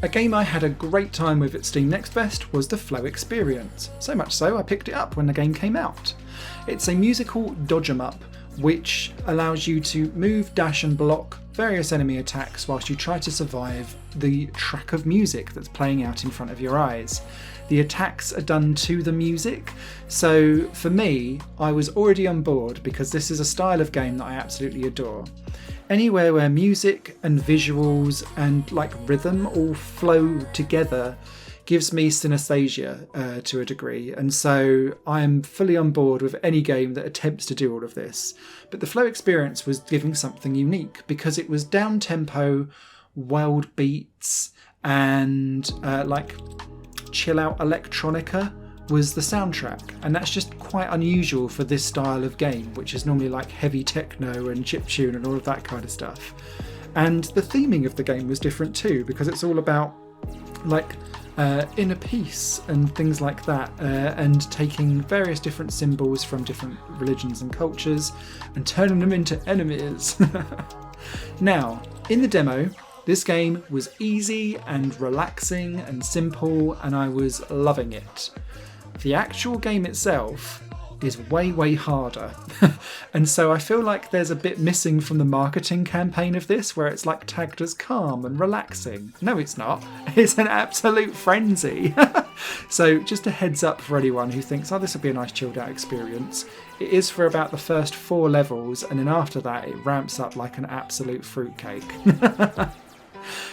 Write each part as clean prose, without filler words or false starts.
A game I had a great time with at Steam Next Fest was the Flow Experience, so much so I picked it up when the game came out. It's a musical dodge 'em up which allows you to move, dash and block various enemy attacks whilst you try to survive the track of music that's playing out in front of your eyes. The attacks are done to the music, so for me, I was already on board because this is a style of game that I absolutely adore. Anywhere where music and visuals and like rhythm all flow together gives me synesthesia to a degree, and so I am fully on board with any game that attempts to do all of this. But the Flow Experience was giving something unique because it was down tempo, wild beats, and like chill out electronica was the soundtrack, and that's just quite unusual for this style of game, which is normally like heavy techno and chiptune and all of that kind of stuff. And the theming of the game was different too, because it's all about like inner peace and things like that, and taking various different symbols from different religions and cultures and turning them into enemies. Now, in the demo, this game was easy and relaxing and simple, and I was loving it. The actual game itself is way harder. And so I feel like there's a bit missing from the marketing campaign of this, where it's like tagged as calm and relaxing. No, it's not. It's an absolute frenzy. So just a heads up for anyone who thinks, oh, this will be a nice chilled out experience. It is for about the first 4 levels, and then after that it ramps up like an absolute fruitcake.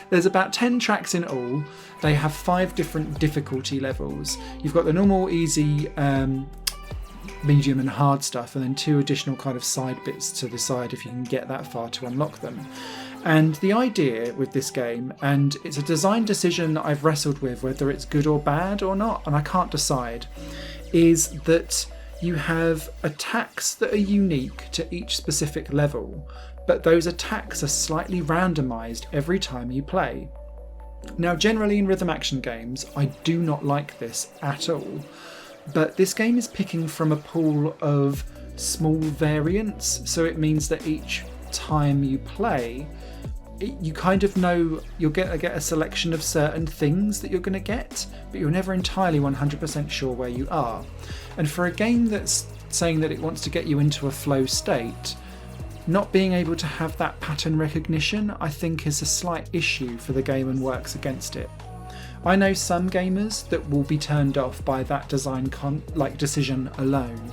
There's about 10 tracks in all. They have 5 different difficulty levels. You've got the normal, easy, medium and hard stuff, and then 2 additional kind of side bits to the side if you can get that far to unlock them. And the idea with this game, and it's a design decision that I've wrestled with whether it's good or bad or not, and I can't decide, is that you have attacks that are unique to each specific level, but those attacks are slightly randomised every time you play. Now, generally in rhythm action games, I do not like this at all, but this game is picking from a pool of small variants, so it means that each time you play, you kind of know you'll get a selection of certain things that you're going to get, but you're never entirely 100% sure where you are. And for a game that's saying that it wants to get you into a flow state, not being able to have that pattern recognition, I think, is a slight issue for the game and works against it. I know some gamers that will be turned off by that design decision alone,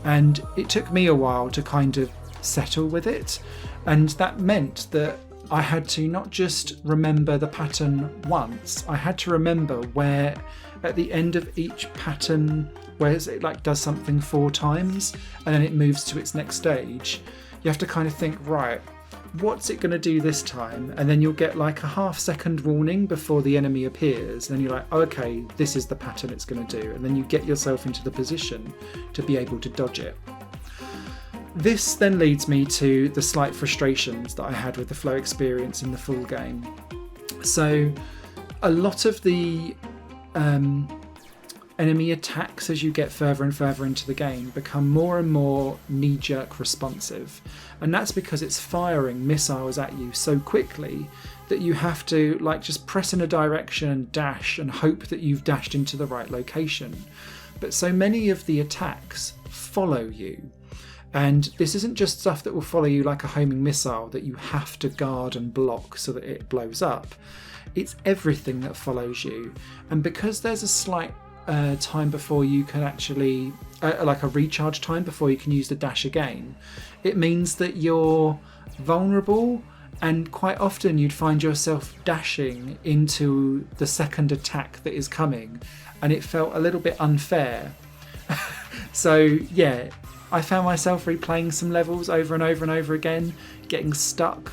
and it took me a while to kind of settle with it, and that meant that I had to not just remember the pattern once, I had to remember where at the end of each pattern, where it like does something 4 times and then it moves to its next stage. You have to kind of think, right, what's it going to do this time? And then you'll get like a half-second warning before the enemy appears. And then you're like, oh, okay, this is the pattern it's going to do. And then you get yourself into the position to be able to dodge it. This then leads me to the slight frustrations that I had with the flow experience in the full game. So a lot of the enemy attacks as you get further and further into the game become more and more knee-jerk responsive, and that's because it's firing missiles at you so quickly that you have to like just press in a direction and dash and hope that you've dashed into the right location. But so many of the attacks follow you, and this isn't just stuff that will follow you like a homing missile that you have to guard and block so that it blows up. It's everything that follows you, and because there's a slight time before you can actually like a recharge time before you can use the dash again, it means that you're vulnerable, and quite often you'd find yourself dashing into the second attack that is coming, and it felt a little bit unfair. So yeah, I found myself replaying some levels over and over and over again, getting stuck.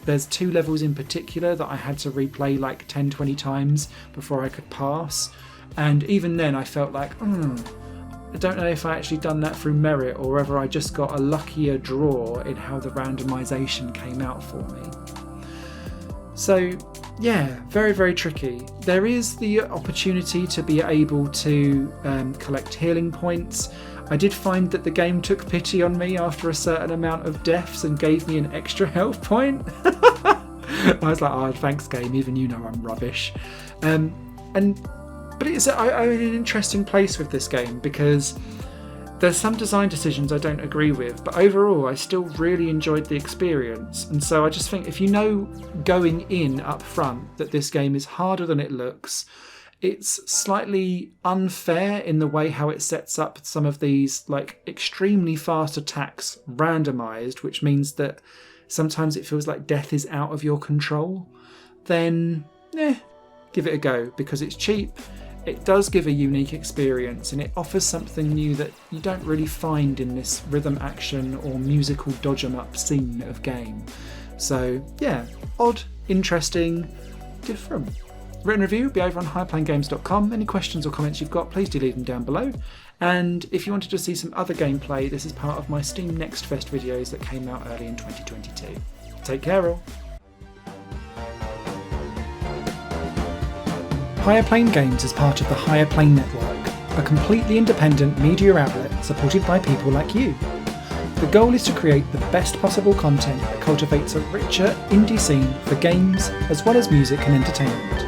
There's 2 levels in particular that I had to replay like 10-20 times before I could pass. And even then I felt like, I don't know if I actually done that through merit or whether I just got a luckier draw in how the randomization came out for me. So yeah, very tricky. There is the opportunity to be able to collect healing points. I did find that the game took pity on me after a certain amount of deaths and gave me an extra health point. I was like, oh, thanks game, even you know I'm rubbish. But I'm in an interesting place with this game because there's some design decisions I don't agree with, but overall I still really enjoyed the experience. And so I just think if you know going in up front that this game is harder than it looks, it's slightly unfair in the way how it sets up some of these like extremely fast attacks randomized, which means that sometimes it feels like death is out of your control, then give it a go because it's cheap. It does give a unique experience and it offers something new that you don't really find in this rhythm action or musical dodge 'em up scene of game. So yeah, odd, interesting, different. Written review will be over on highplanegames.com. Any questions or comments you've got, please do leave them down below. And if you wanted to see some other gameplay, this is part of my Steam Next Fest videos that came out early in 2022. Take care all. Higher Plane Games is part of the Higher Plane Network, a completely independent media outlet supported by people like you. The goal is to create the best possible content that cultivates a richer indie scene for games as well as music and entertainment.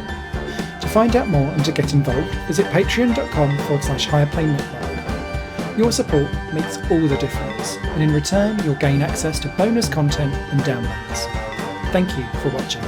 To find out more and to get involved, visit patreon.com/higherplane network. Your support makes all the difference, and in return you'll gain access to bonus content and downloads. Thank you for watching.